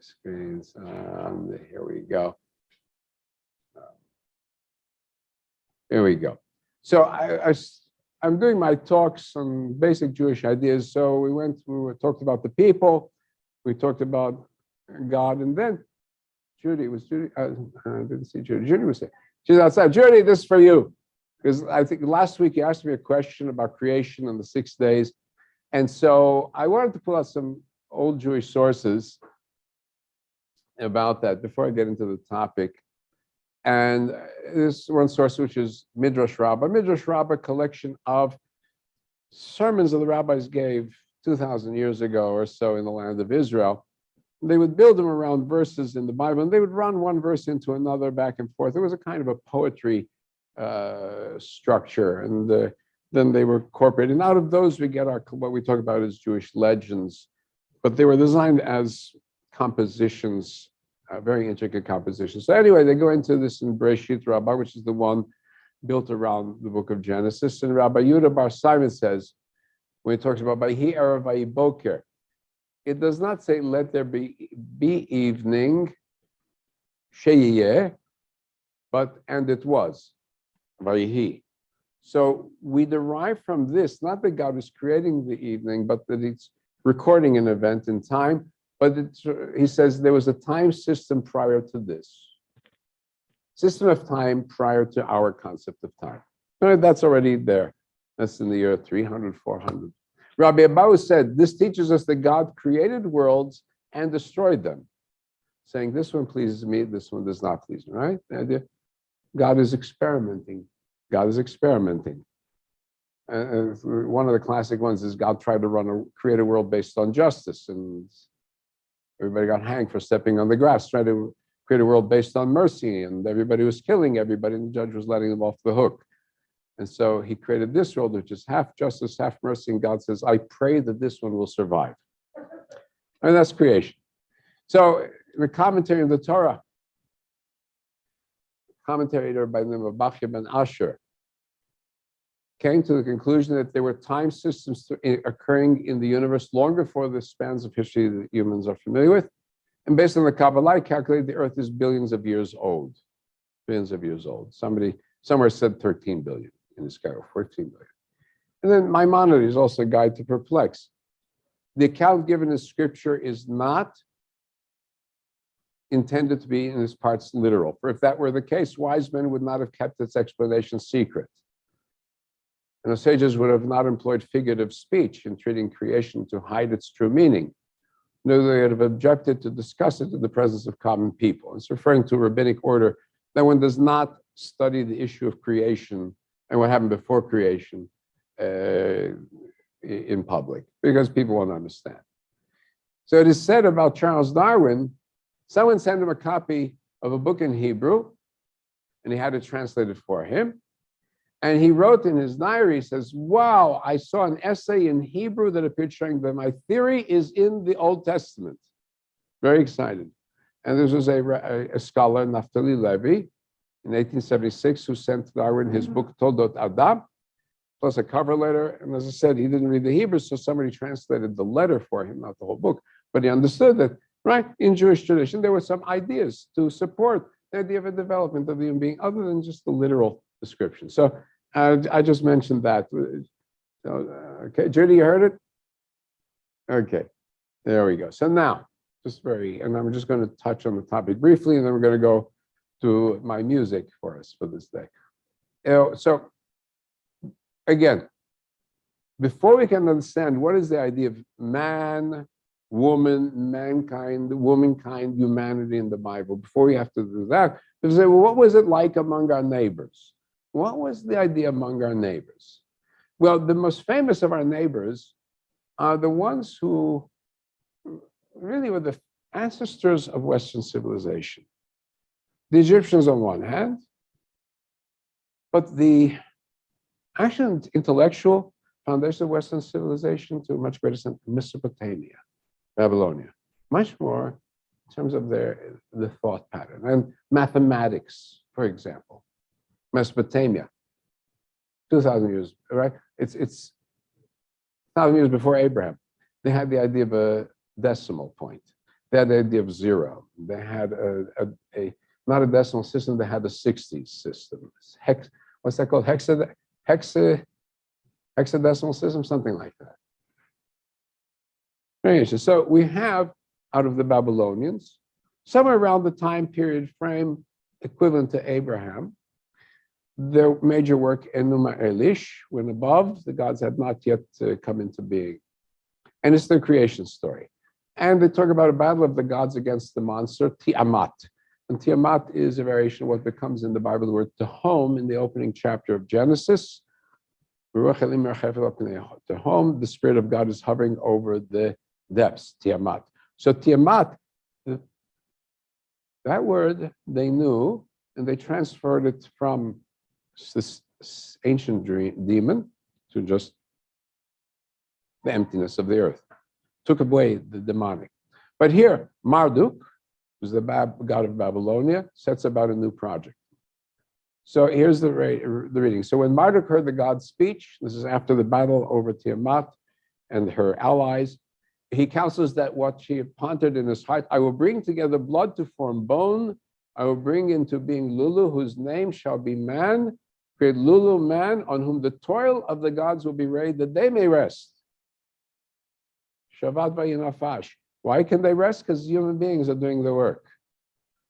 screens. Here we go. Here we go. So I'm doing my talks on basic Jewish ideas. So we talked about the people, we talked about God, and then Judy, I didn't see Judy. Judy was there. She's outside. Judy, this is for you. Because I think last week you asked me a question about creation and the 6 days. And so I wanted to pull out some old Jewish sources about that before I get into the topic. And this one source, which is Midrash Rabbah. Midrash Rabbah, collection of sermons that the rabbis gave 2,000 years ago or so in the land of Israel. They would build them around verses in the Bible, and they would run one verse into another back and forth. It was a kind of a poetry structure, and then they were incorporated. And out of those, we get what we talk about as Jewish legends, but they were designed as compositions, very intricate compositions. So anyway, they go into this in Bereshit Rabbah, which is the one built around the book of Genesis. And Rabbi Yehuda Bar Simon says, when he talks about Vayihi Erev Vayi Boker, it does not say, let there be evening, sheyeh, but, and it was, Vayihi. So we derive from this, not that God was creating the evening, but that it's recording an event in time. But he says there was a time system prior to this. System of time prior to our concept of time. That's already there. That's in the year 300, 400. Rabbi Abahu said, this teaches us that God created worlds and destroyed them, saying this one pleases me, this one does not please me, right? The idea, God is experimenting. God is experimenting. One of the classic ones is God tried to create a world based on justice, and everybody got hanged for stepping on the grass, tried to create a world based on mercy, and everybody was killing everybody, and the judge was letting them off the hook. And so he created this world, which is half justice, half mercy, and God says, I pray that this one will survive. And that's creation. So the commentary of the Torah, commentator by the name of Bachya ben Asher, came to the conclusion that there were time systems occurring in the universe long before the spans of history that humans are familiar with. And based on the Kabbalah, I calculated the Earth is billions of years old. Billions of years old. Somebody somewhere said 13 billion in the sky, or 14 billion. And then Maimonides is also a guide to perplex. The account given in Scripture is not intended to be in its parts literal. For if that were the case, wise men would not have kept its explanation secret. And the sages would have not employed figurative speech in treating creation to hide its true meaning. No, they would have objected to discuss it in the presence of common people. It's referring to a rabbinic order that one does not study the issue of creation and what happened before creation in public, because people won't understand. So it is said about Charles Darwin, someone sent him a copy of a book in Hebrew, and he had it translated for him. And he wrote in his diary, he says, wow, I saw an essay in Hebrew that appeared showing that my theory is in the Old Testament. Very excited. And this was a scholar, Naftali Levy, in 1876, who sent Darwin his book, Toldot Adam, plus a cover letter. And as I said, he didn't read the Hebrew, so somebody translated the letter for him, not the whole book. But he understood that, right, in Jewish tradition, there were some ideas to support the idea of a development of the human being other than just the literal description. So I just mentioned that. So, okay, Judy, you heard it? Okay, there we go. So now, and I'm just going to touch on the topic briefly, and then we're going to go to my music for us for this day. So again, before we can understand what is the idea of man, woman, mankind, womankind, humanity in the Bible, before we have to do that, we say, well, what was it like among our neighbors? What was the idea among our neighbors? Well, the most famous of our neighbors are the ones who really were the ancestors of Western civilization. The Egyptians on one hand, but the actual intellectual foundation of Western civilization to a much greater extent, Mesopotamia, Babylonia, much more in terms of the thought pattern. And mathematics, for example, Mesopotamia, 2,000 years, right? It's 1,000 years before Abraham. They had the idea of a decimal point. They had the idea of zero. They had a not a decimal system, they had a 60s system. What's that called? Hexadecimal system, something like that. Very interesting. So we have, out of the Babylonians, somewhere around the time period frame equivalent to Abraham, their major work, Enuma Elish, when above, the gods had not yet come into being. And it's their creation story. And they talk about a battle of the gods against the monster, Tiamat. And Tiamat is a variation of what becomes in the Bible the word Tehom in the opening chapter of Genesis. Tehom, the Spirit of God is hovering over the depths, Tiamat. So Tiamat, that word they knew, and they transferred it from this ancient demon to just the emptiness of the earth. Took away the demonic. But here, Marduk, who's the god of Babylonia, sets about a new project. So here's the reading. So when Marduk heard the god's speech, this is after the battle over Tiamat and her allies, he counsels that what she had pondered in his heart, I will bring together blood to form bone, I will bring into being Lulu, whose name shall be man, create Lulu, man, on whom the toil of the gods will be laid, that they may rest. Shabbat v'yinafash. Why can they rest? Because human beings are doing the work.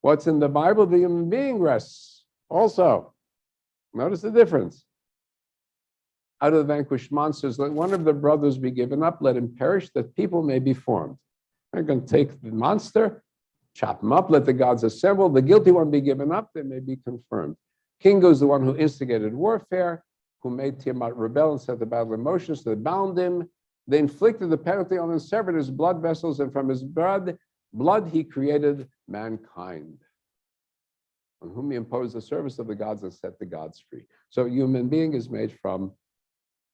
What's in the Bible, the human being rests also. Notice the difference. Out of the vanquished monsters, let one of the brothers be given up, let him perish, that people may be formed. They're going to take the monster, chop him up, let the gods assemble, the guilty one be given up, they may be confirmed. Kingu is the one who instigated warfare, who made Tiamat rebel and set the battle in motion, so they bound him. They inflicted the penalty on him, severed his blood vessels, and from his blood he created mankind, on whom he imposed the service of the gods and set the gods free. So human being is made from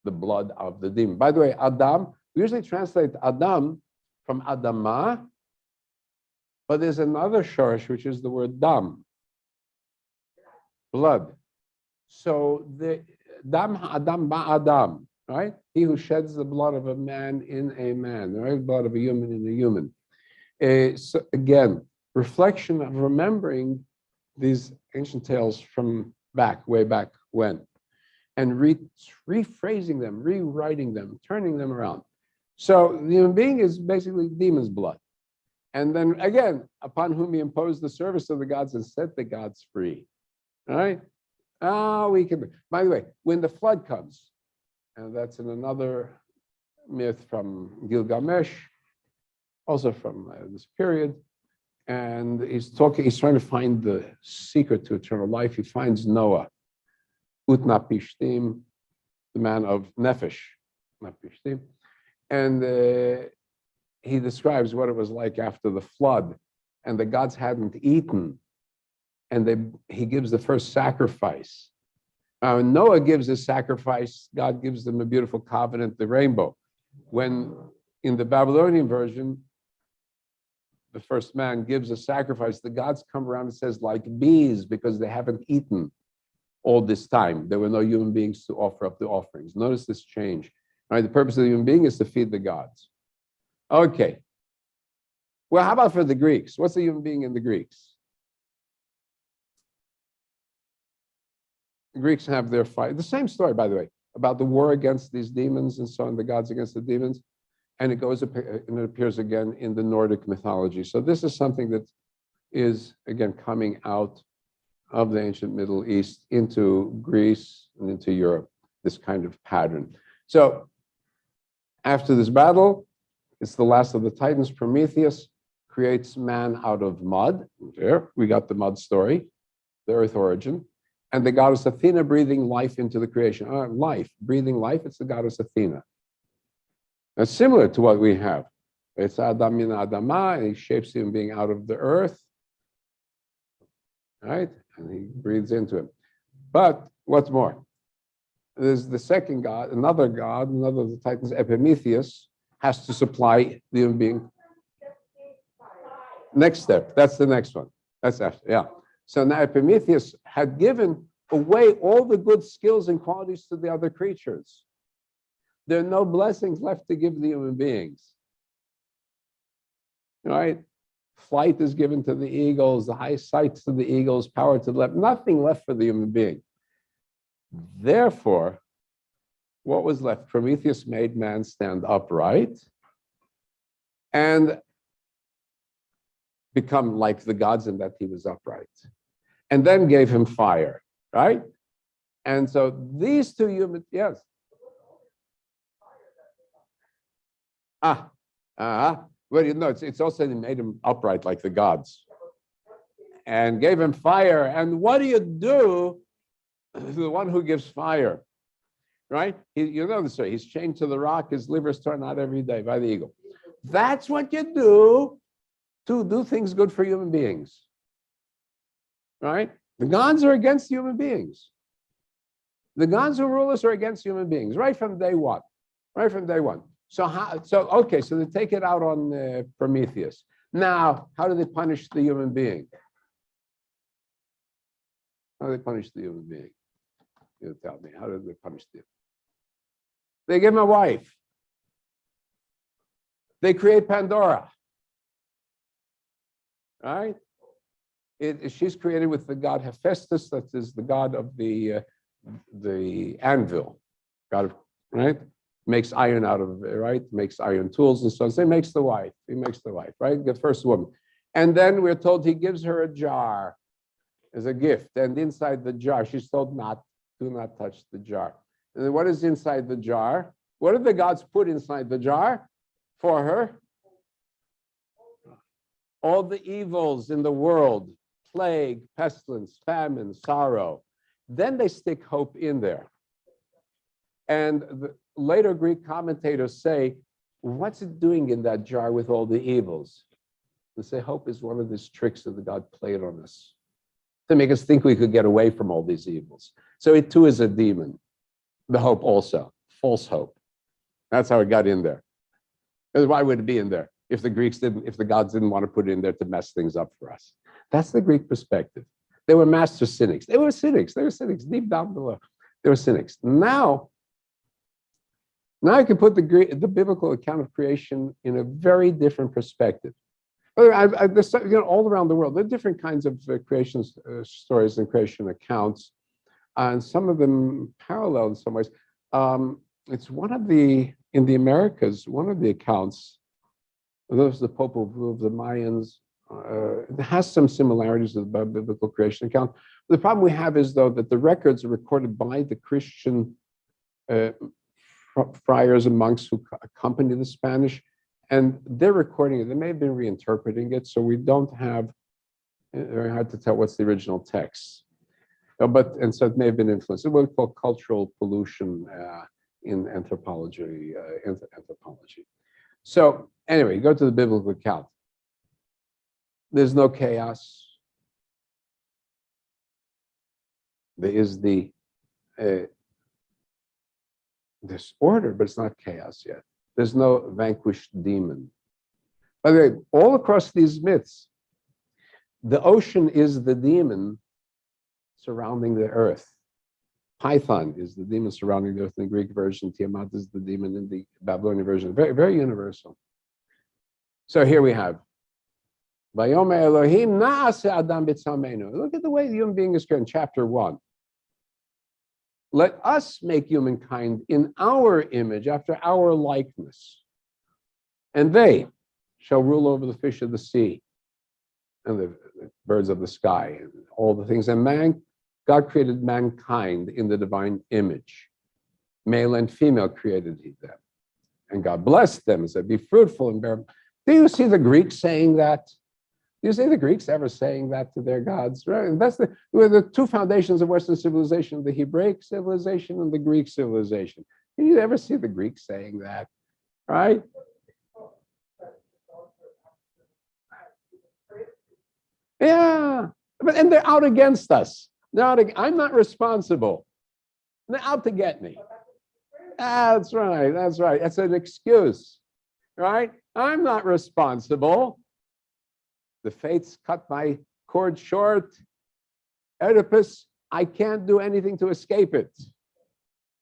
the blood of the demon. By the way, Adam, we usually translate Adam from Adamah, but there's another shorish, which is the word dam, blood. So the dam Adam ba-Adam, right? He who sheds the blood of a man in a man, right? Blood of a human in a human. So again, reflection of remembering these ancient tales from way back when, and rephrasing them, rewriting them, turning them around. So the human being is basically demon's blood. And then again, upon whom he imposed the service of the gods and set the gods free. All right? We can, by the way, when the flood comes, and that's in another myth from Gilgamesh, also from this period, and he's trying to find the secret to eternal life. He finds Noah, Utnapishtim, the man of Nefesh, Utnapishtim, and he describes what it was like after the flood, and the gods hadn't eaten, and he gives the first sacrifice. When Noah gives his sacrifice, God gives them a beautiful covenant, the rainbow. When in the Babylonian version, the first man gives a sacrifice, the gods come around and says, like bees, because they haven't eaten all this time. There were no human beings to offer up the offerings. Notice this change. All right, the purpose of the human being is to feed the gods. Okay. Well, how about for the Greeks? What's the human being in the Greeks? The Greeks have their fight. The same story, by the way, about the war against these demons and so on, the gods against the demons. And it appears again in the Nordic mythology. So this is something that is, again, coming out of the ancient Middle East into Greece and into Europe, this kind of pattern. So after this battle, it's the last of the Titans. Prometheus creates man out of mud. There, we got the mud story, the earth origin. And the goddess Athena breathing life into the creation. Breathing life, it's the goddess Athena. That's similar to what we have. It's Adam min Adamah, and he shapes him being out of the earth, right? And he breathes into him. But what's more? There's the second god, another of the Titans, Epimetheus, has to supply the human being. Next step, that's the next one. That's after, yeah. So now Epimetheus had given away all the good skills and qualities to the other creatures. There are no blessings left to give the human beings. Right? Flight is given to the eagles, the high sights to the eagles, power to the left, nothing left for the human being. Therefore, what was left? Prometheus made man stand upright and become like the gods in that he was upright. And then gave him fire, right? And so these two humans, yes. Well, you know, it's also he made him upright like the gods and gave him fire. And what do you do to the one who gives fire, right? You know the story. He's chained to the rock. His liver is torn out every day by the eagle. That's what you do to do things good for human beings, right? The gods are against human beings. The gods who rule us are against human beings, right from day one, right from day one. So they take it out on Prometheus. Now, how do they punish the human being? How do they punish the human being? You tell me, how do they punish them? They give him a wife. They create Pandora. Right? She's created with the god Hephaestus, that is the god of the anvil. God of, right? Makes iron out of it, right? Makes iron tools and so on. So he makes the wife. He makes the wife, right? The first woman. And then we're told he gives her a jar as a gift. And inside the jar, she's told do not touch the jar. And then what is inside the jar? What did the gods put inside the jar for her? All the evils in the world, plague, pestilence, famine, sorrow. Then they stick hope in there. And the later Greek commentators say, what's it doing in that jar with all the evils? They say hope is one of these tricks that the God played on us to make us think we could get away from all these evils. So it too is a demon. The hope also, false hope. That's how it got in there. Why would it be in there if the gods didn't want to put it in there to mess things up for us? That's the Greek perspective. They were master cynics. They were cynics deep down below. They were cynics. Now I can put the biblical account of creation in a very different perspective. All around the world, there are different kinds of creation stories and creation accounts, and some of them parallel in some ways. It's in the Americas, one of the accounts, those the Popol Vuh of the Mayans, it has some similarities with the biblical creation account. The problem we have is, though, that the records are recorded by the Christian friars and monks who accompany the Spanish, and they're recording it. They may have been reinterpreting it, so we don't have, very hard to tell what's the original text. And so it may have been influenced. It's what we call cultural pollution in anthropology. So anyway, go to the biblical account. There's no chaos. There is the disorder, but it's not chaos yet. There's no vanquished demon. By the way, all across these myths, the ocean is the demon surrounding the earth. Python is the demon surrounding the earth in the Greek version. Tiamat is the demon in the Babylonian version. Very, very universal. So here we have, Vayomer Elohim na'aseh adam b'tzameinu. Look at the way the human being is created in chapter 1. Let us make humankind in our image, after our likeness. And they shall rule over the fish of the sea and the birds of the sky and all the things. And God created mankind in the divine image. Male and female created he them. And God blessed them and said, be fruitful and bear. Do you see the Greeks saying that? Do you see the Greeks ever saying that to their gods? Right? That's the two foundations of Western civilization, the Hebraic civilization and the Greek civilization. Can you ever see the Greeks saying that? Right? Yeah. And they're out against us. I'm not responsible. They're out to get me. That's right. That's right. That's an excuse. Right? I'm not responsible. The fates cut my cord short. Oedipus, I can't do anything to escape it.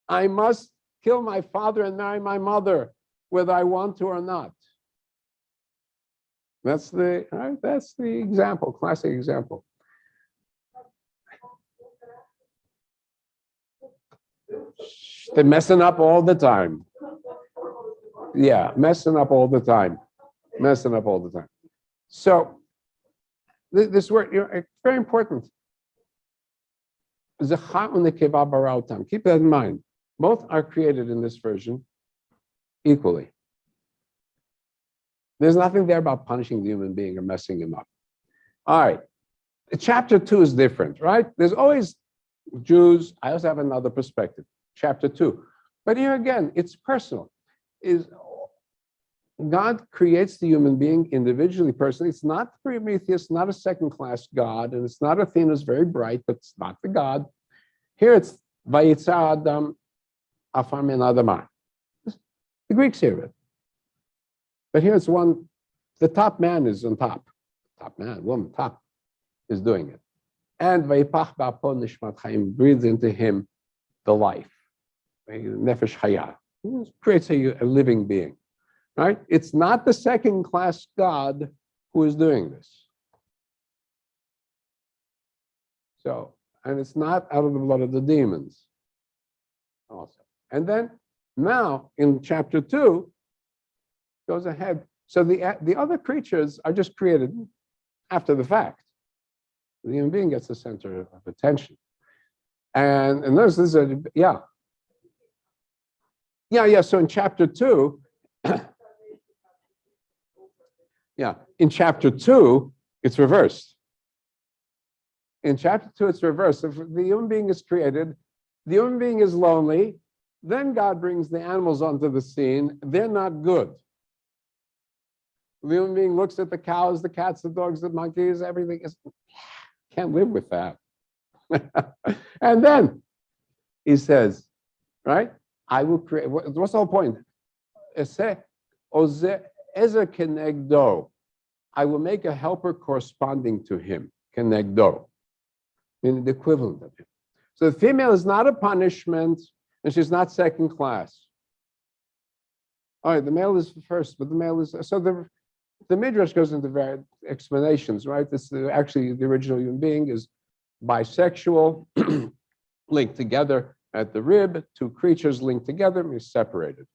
I must kill my father and marry my mother, whether I want to or not. That's the example, classic example. They're messing up all the time. Yeah, messing up all the time. Messing up all the time. So this word, it's very important. Zechar and nekeva bara otam. Keep that in mind. Both are created in this version equally. There's nothing there about punishing the human being or messing him up. All right. Chapter 2 is different, right? There's always Jews. I also have another perspective. Chapter 2. But here again, it's personal. God creates the human being individually, personally. It's not Prometheus, not a second-class God, and it's not Athena who's very bright, but it's not the God. Here it's Vayitza Adam Afar Min Adamah. The Greeks hear it. But here it's the top man is on top. Top man, woman, top is doing it. And Vayipach Ba'apo Nishmat Chaim breathes into him the life. Nefesh Hayah. Creates a living being. Right? It's not the second-class God who is doing this. So, and it's not out of the blood of the demons. Also. And then now in chapter 2, goes ahead. So the other creatures are just created after the fact. The human being gets the center of attention. And notice this is yeah. So in chapter 2, yeah, in chapter 2, it's reversed. In chapter 2, it's reversed. If the human being is created, the human being is lonely, then God brings the animals onto the scene. They're not good. The human being looks at the cows, the cats, the dogs, the monkeys, everything. Can't live with that. And then he says, right? I will create, what's the whole point? Ezer kenegdo, I will make a helper corresponding to him, kenegdo, meaning the equivalent of him. So the female is not a punishment, and she's not second class. All right, the male is first, but the male is, so the Midrash goes into various explanations, right? This is actually the original human being is bisexual, linked together at the rib, two creatures linked together, means separated.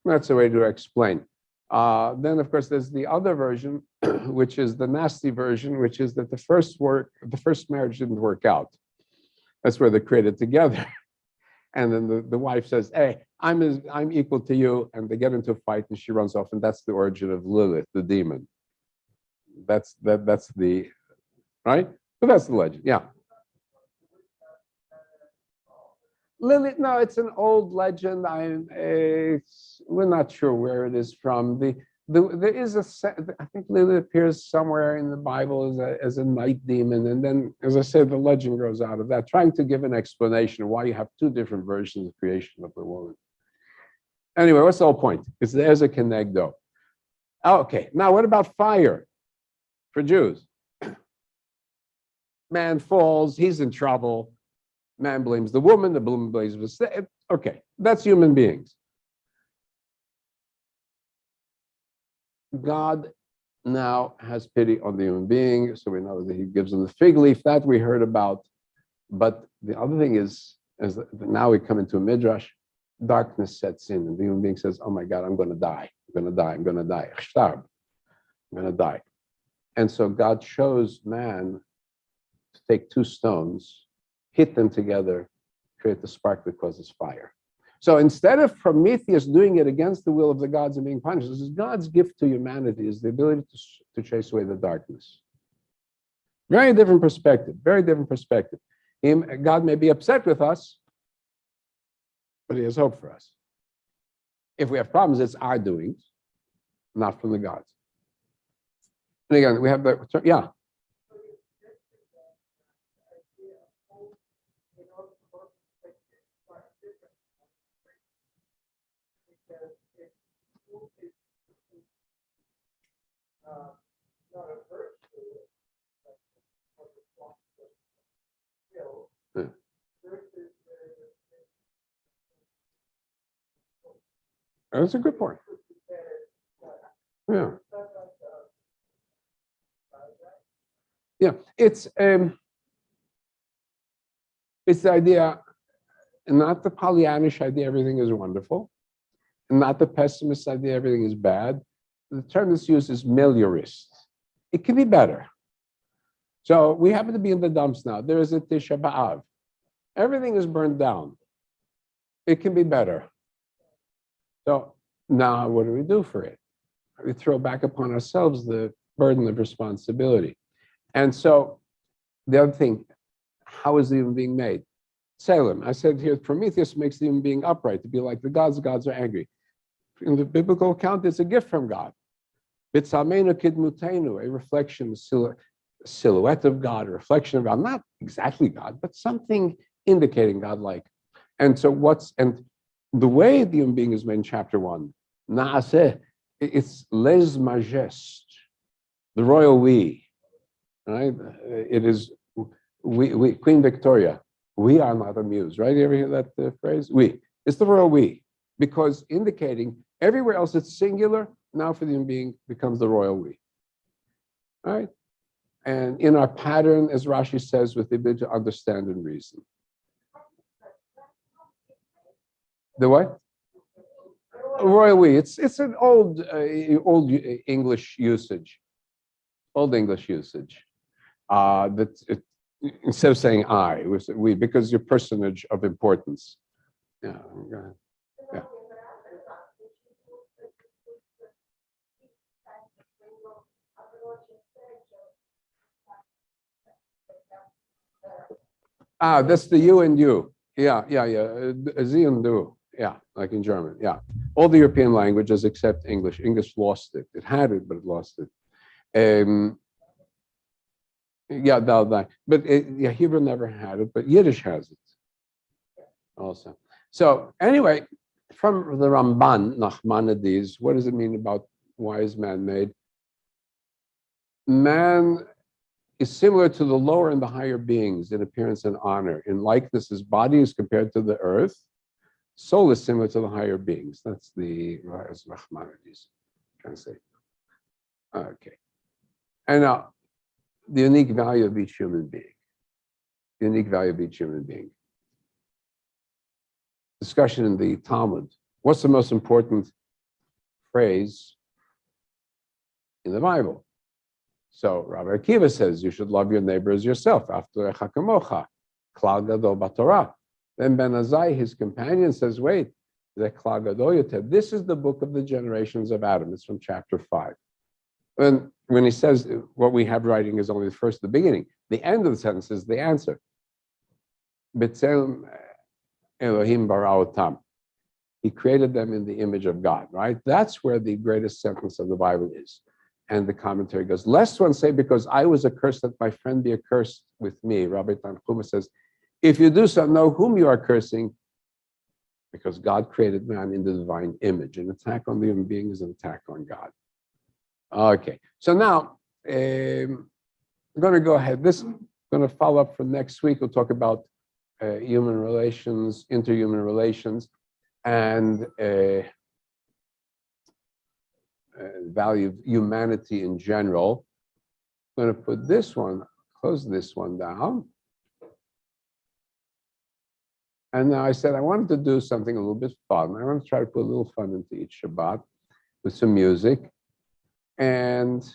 That's the way to explain. Then, of course, there's the other version, which is the nasty version, which is that the first marriage didn't work out. That's where they're created together. And then the wife says, hey, I'm equal to you. And they get into a fight and she runs off. And that's the origin of Lilith, the demon. That's the, right? But that's the legend, yeah. Lilith, no, it's an old legend. We're not sure where it is from. There is I think Lilith appears somewhere in the Bible as a night demon. And then, as I said, the legend grows out of that, trying to give an explanation of why you have two different versions of creation of the woman. Anyway, what's the whole point? There's a kenegdo. Okay, now what about fire for Jews? Man falls, he's in trouble. Man blames the woman, the woman blames the... Okay, that's human beings. God now has pity on the human being, so we know that he gives them the fig leaf that we heard about. But the other thing is that now we come into a midrash, darkness sets in, and the human being says, oh my God, I'm going to die. I'm going to die. I'm going to die. I'm going to die. And so God chose man to take two stones, hit them together, create the spark that causes fire. So instead of Prometheus doing it against the will of the gods and being punished, this is God's gift to humanity, is the ability to chase away the darkness. Very different perspective, very different perspective. God may be upset with us, but he has hope for us. If we have problems, it's our doings, not from the gods. And again, we have the, yeah. That's a good point. Yeah. Yeah, it's the idea, not the Pollyannish idea everything is wonderful, and not the pessimist idea everything is bad. The term that's used is meliorist. It can be better. So we happen to be in the dumps now. There is a Tisha B'Av. Everything is burned down. It can be better. So now what do we do for it? We throw back upon ourselves the burden of responsibility. And so the other thing, how is the human being made? Salem, I said here, Prometheus makes the human being upright, to be like the gods are angry. In the biblical account, it's a gift from God. B'tzalmeinu kidmutenu, a reflection, silhouette of God, a reflection of God, not exactly God, but something indicating God-like. And so and the way the human being is made in chapter 1, Naaseh, it's les majest, the royal we, right? It is we Queen Victoria, we are not amused, right? You ever hear that phrase? We. It's the royal we, because indicating everywhere else it's singular, now for the human being becomes the royal we. All right? And in our pattern, as Rashi says, with the ability to understand and reason. The what? Royal we. It's an old English usage. Old English usage. Instead of saying I, it was we, because you're personage of importance. Yeah. Go ahead. Yeah. That's the you and you. Yeah. Sie und du. Yeah, like in German. Yeah. All the European languages except English. English lost it. It had it, but it lost it. Yeah, but Hebrew never had it, but Yiddish has it also. So anyway, from the Ramban, Nachmanides, what does it mean about why is man made? Man is similar to the lower and the higher beings in appearance and honor. In likeness, his body is compared to the earth. Soul is similar to the higher beings. That's the Nachmanides translate. Okay. And now, the unique value of each human being. The unique value of each human being. Discussion in the Talmud. What's the most important phrase in the Bible? So Rabbi Akiva says you should love your neighbor as yourself. After Echakamocha, Klal Gadol b'Torah. Then Ben Azai, his companion, says, wait, Klal Gadol Yoter. This is the book of the generations of Adam. It's from chapter 5. And when he says what we have writing is only the beginning, the end of the sentence is the answer. B'Tselem Elohim bara otam. He created them in the image of God, right? That's where the greatest sentence of the Bible is. And the commentary goes, lest one say, because I was accursed, let my friend be accursed with me. Rabbi Tanchuma says, if you do so, know whom you are cursing, because God created man in the divine image. An attack on the human being is an attack on God. Okay, so now I'm going to go ahead. This is going to follow up for next week. We'll talk about human relations, interhuman relations, and value of humanity in general. I'm going to put this one, close this one down. And now I said I wanted to do something a little bit fun. I want to try to put a little fun into each Shabbat with some music. And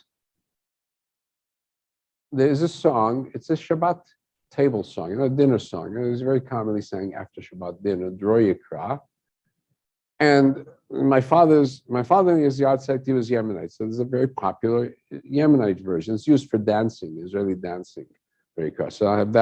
there's a song, it's a Shabbat table song, a dinner song. It was very commonly sang after Shabbat dinner, Dror Yikra. And my father in his yahrzeit, he was Yemenite. So there's a very popular Yemenite version. It's used for dancing, Israeli dancing. So I have that.